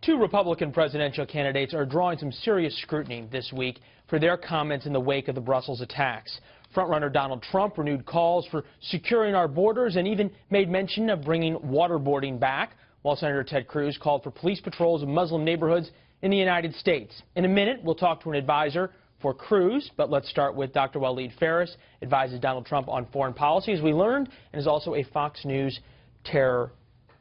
Two Republican presidential candidates are drawing some serious scrutiny this week for their comments in the wake of the Brussels attacks. Frontrunner Donald Trump renewed calls for securing our borders and even made mention of bringing waterboarding back, while Senator Ted Cruz called for police patrols of Muslim neighborhoods in the United States. In a minute, we'll talk to an advisor for Cruz, but let's start with Dr. Walid Phares, advises Donald Trump on foreign policy, as we learned, and is also a Fox News terror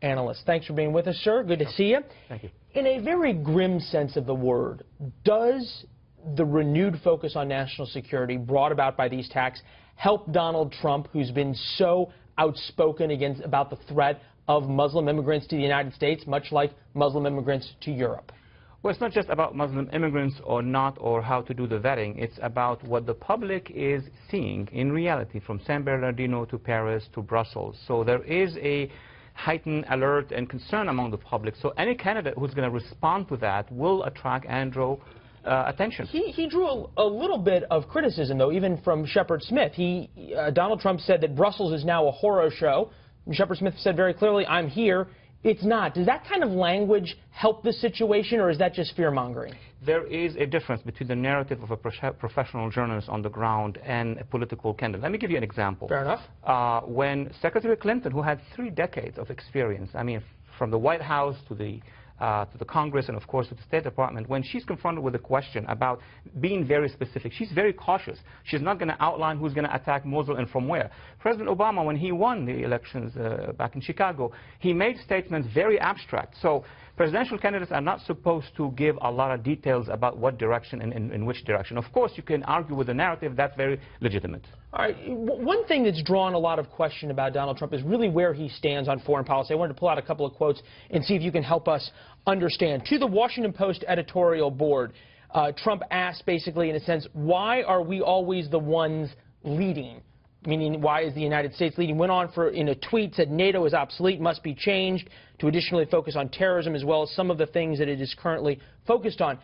analyst. Thanks for being with us, sir. Good to see you. Thank you. In a very grim sense of the word, does the renewed focus on national security brought about by these attacks help Donald Trump, who's been so outspoken about the threat of Muslim immigrants to the United States, much like Muslim immigrants to Europe? Well, it's not just about Muslim immigrants or not, or how to do the vetting. It's about what the public is seeing in reality, from San Bernardino to Paris to Brussels. So there is a heightened alert and concern among the public. So any candidate who's going to respond to that will attract and draw attention. He drew a little bit of criticism, though, even from Shepard Smith. Donald Trump said that Brussels is now a horror show. Shepard Smith said very clearly, I'm here. It's not. Does that kind of language help the situation, or is that just fear-mongering? There is a difference between the narrative of a professional journalist on the ground and a political candidate. Let me give you an example. Fair enough. When Secretary Clinton, who had 3 decades of experience, I mean, from the White House to the Congress and, of course, to the State Department, when she's confronted with a question about being very specific, she's very cautious. She's not going to outline who's going to attack Mosul and from where. President Obama, when he won the elections back in Chicago, he made statements very abstract. So presidential candidates are not supposed to give a lot of details about what direction and in which direction. Of course, you can argue with the narrative. That's very legitimate. All right. One thing that's drawn a lot of question about Donald Trump is really where he stands on foreign policy. I wanted to pull out a couple of quotes and see if you can help us understand. To the Washington Post editorial board, Trump asked basically, in a sense, why are we always the ones leading? Meaning, why is the United States leading? Went on in a tweet, said NATO is obsolete, must be changed, to additionally focus on terrorism as well as some of the things that it is currently focused on.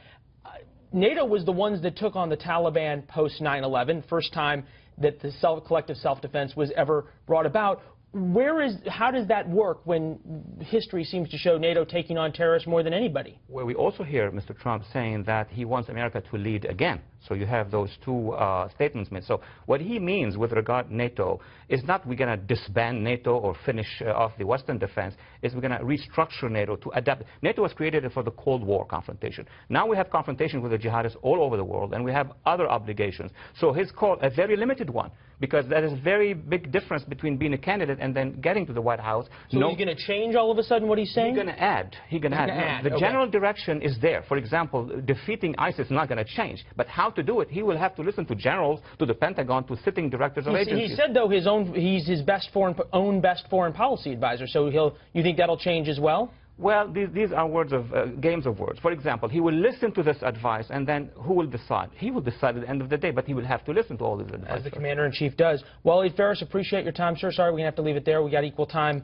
NATO was the ones that took on the Taliban post 9/11, first time that the collective self-defense was ever brought about. How does that work when history seems to show NATO taking on terrorists more than anybody? Well, we also hear Mr. Trump saying that he wants America to lead again. So you have those two statements made. So what he means with regard to NATO is not we're going to disband NATO or finish off the Western defense. Is we're going to restructure NATO to adapt. NATO was created for the Cold War confrontation. Now we have confrontation with the jihadists all over the world, and we have other obligations. So his call, a very limited one, because there is a very big difference between being a candidate and then getting to the White House. So he's going to change all of a sudden what he's saying? He's going to add. He's going to add. The general direction is there. For example, defeating ISIS is not going to change. But how to do it, he will have to listen to generals, to the Pentagon, to sitting directors of agencies. He said, though, he's his best foreign policy advisor. So you think that'll change as well? Well, these are games of words. For example, he will listen to this advice, and then who will decide? He will decide at the end of the day, but he will have to listen to all this advice. As the Commander-in-Chief does. Walid Phares, appreciate your time, sir. Sorry, we're going to have to leave it there. We got equal time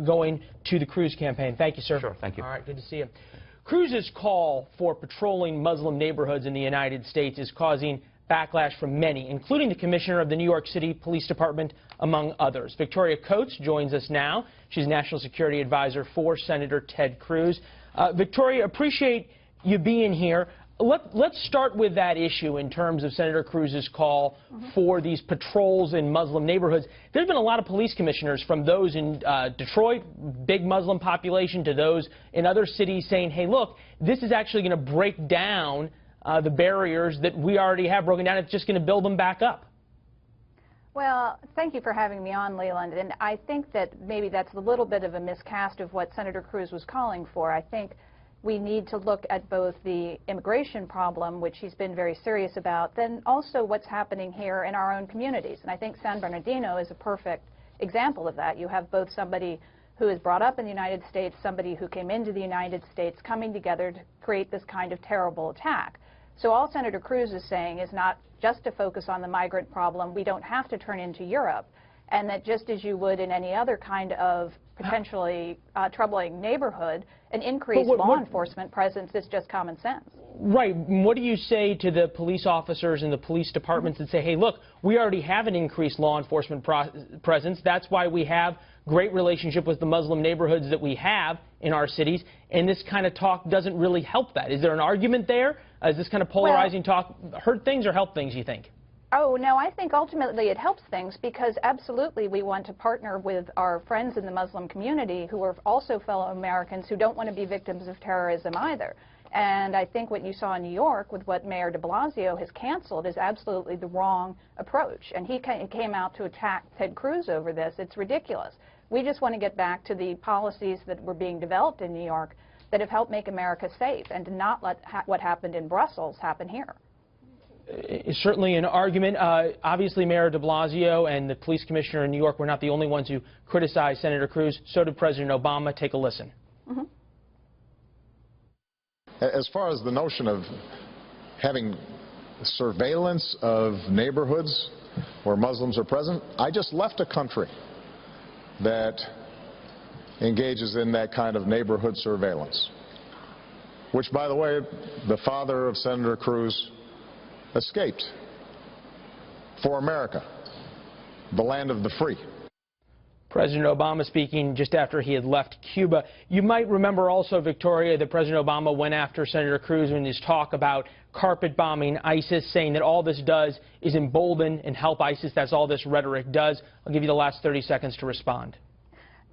going to the Cruz campaign. Thank you, sir. Sure, thank you. All right, good to see you. Cruz's call for patrolling Muslim neighborhoods in the United States is causing backlash from many, including the Commissioner of the New York City Police Department, among others. Victoria Coates joins us now. She's National Security Advisor for Senator Ted Cruz. Victoria, appreciate you being here. Let's start with that issue in terms of Senator Cruz's call for these patrols in Muslim neighborhoods. There's been a lot of police commissioners, from those in Detroit, big Muslim population, to those in other cities saying, hey, look, this is actually going to break down the barriers that we already have broken down. It's just going to build them back up. Well, thank you for having me on, Leland. And I think that maybe that's a little bit of a miscast of what Senator Cruz was calling for. I think we need to look at both the immigration problem, which he's been very serious about, then also what's happening here in our own communities. And I think San Bernardino is a perfect example of that. You have both somebody who is brought up in the United States, somebody who came into the United States, coming together to create this kind of terrible attack. So all Senator Cruz is saying is not just to focus on the migrant problem. We don't have to turn into Europe. And that just as you would in any other kind of potentially troubling neighborhood, an increased law enforcement presence is just common sense. Right. What do you say to the police officers and the police departments that say, hey, look, we already have an increased law enforcement presence. That's why we have great relationship with the Muslim neighborhoods that we have in our cities, and this kind of talk doesn't really help that. Is there an argument there? Is this kind of polarizing talk hurt things or help things, you think? Oh, no, I think ultimately it helps things because absolutely we want to partner with our friends in the Muslim community who are also fellow Americans who don't want to be victims of terrorism either. And I think what you saw in New York with what Mayor de Blasio has canceled is absolutely the wrong approach. And he came out to attack Ted Cruz over this. It's ridiculous. We just want to get back to the policies that were being developed in New York that have helped make America safe and to not let what happened in Brussels happen here. Certainly an argument. Obviously, Mayor de Blasio and the police commissioner in New York were not the only ones who criticized Senator Cruz. So did President Obama. Take a listen. Mm-hmm. As far as the notion of having surveillance of neighborhoods where Muslims are present, I just left a country that engages in that kind of neighborhood surveillance, which, by the way, the father of Senator Cruz escaped for America, the land of the free. President Obama speaking just after he had left Cuba. You might remember also, Victoria, that President Obama went after Senator Cruz in his talk about carpet bombing ISIS, saying that all this does is embolden and help ISIS. That's all this rhetoric does. I'll give you the last 30 seconds to respond.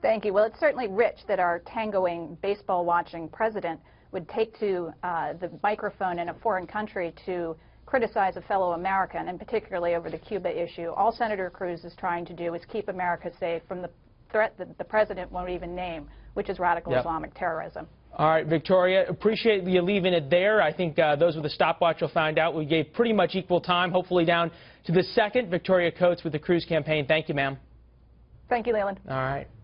Thank you. Well, it's certainly rich that our tangoing, baseball-watching president would take to the microphone in a foreign country to criticize a fellow American, and particularly over the Cuba issue. All Senator Cruz is trying to do is keep America safe from the threat that the president won't even name, which is radical Islamic terrorism. All right, Victoria, appreciate you leaving it there. I think those with the stopwatch will find out we gave pretty much equal time, hopefully down to the second. Victoria Coates with the Cruz campaign. Thank you, ma'am. Thank you, Leland. All right.